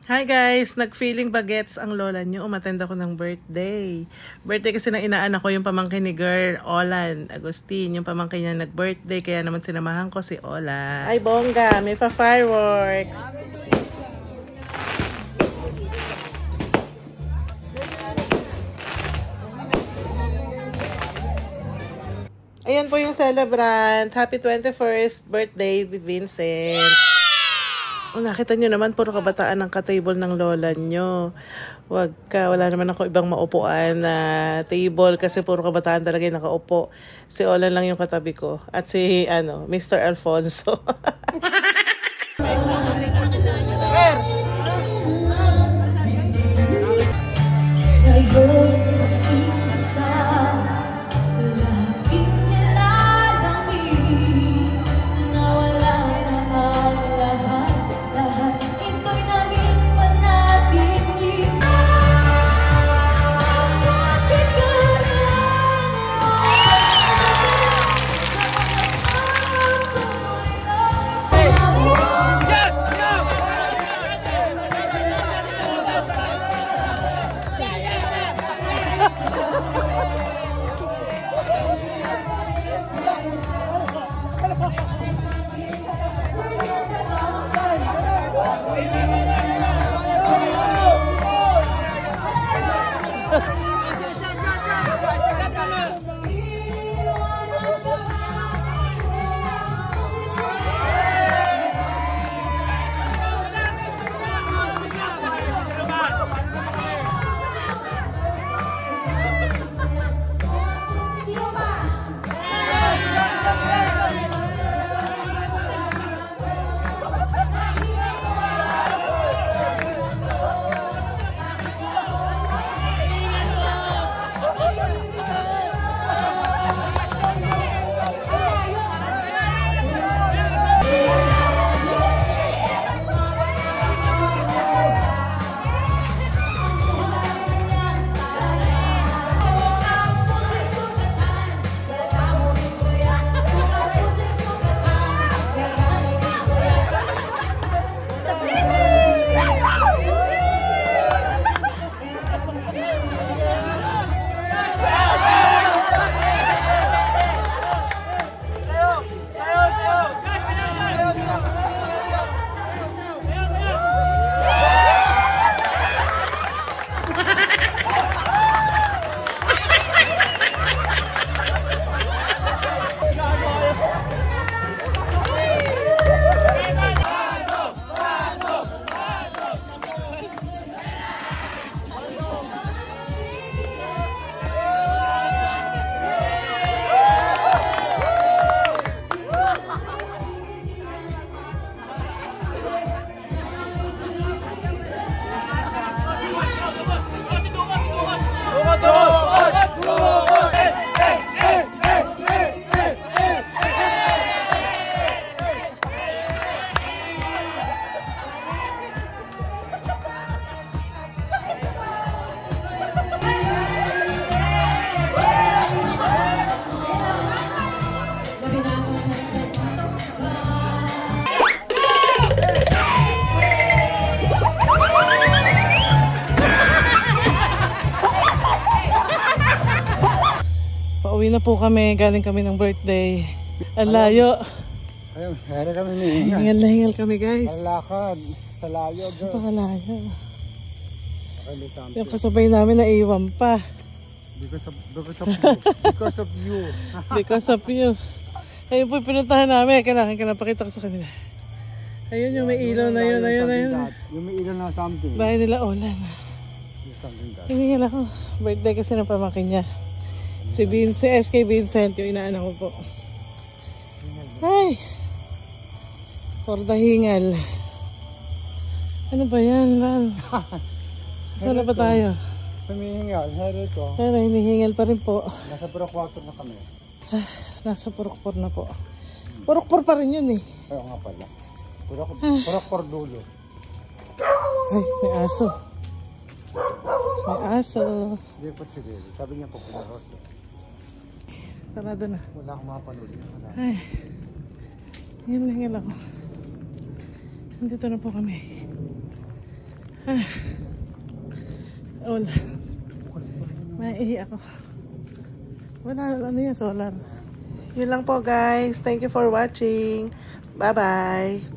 Hi guys! Nag-feeling bagets ang lola nyo. Umattend ako ng birthday. Birthday kasi ng inaanak ko yung pamangkin ni Girl, Olan Agustin. Yung pamangkin niya nag-birthday, kaya naman sinamahan ko si Olan. Ay bongga! May fireworks! Ayan po yung celebrant. Happy 21st birthday, Vincent! Oh, nakita nyo naman, puro kabataan ang ka-table ng lola nyo. Wag ka, wala naman ako ibang maupuan na table kasi puro kabataan talaga yung nakaupo. Si Olan lang yung katabi ko. At si, Mr. Alfonso. Pauwi na po kami, galing kami ng birthday. Ang layo. Ayun, hingal kami ni hingal. Hingal na hingal kami guys. Malakad, sa layo. Napakalayo. Yung kasabay namin na iwan pa. Because of you. Because of you. Ayun po pinuntahan namin. Kailangan ka napakita ko sa kanila. Ayun yung may ilaw na yun. Yung may ilaw na something. Bahay nila Olan. Hingal ako. Birthday kasi ng pamangkin niya. Si SK Vincent, yung inaanak ko po. Ay! For the hingal. Ano ba yan, Lan? Saan na ba tayo? Humihingal, herito. Pero hinihingal pa rin po. Nasa Purok-4 na kami. Nasa Purok-4 na po. Purok-4 pa rin yun eh. Ayaw nga pala. Purok-4 dulo. Ay, may aso. May aso. Hindi pa si Lily. Sabi niya po pumarot. Sarado na. Wala akong mapanood. Ay. Hingal ako. Nandito na po kami. Wala. Maiihi ako. Wala, ano yan, solar. Yun lang po guys. Thank you for watching. Bye-bye.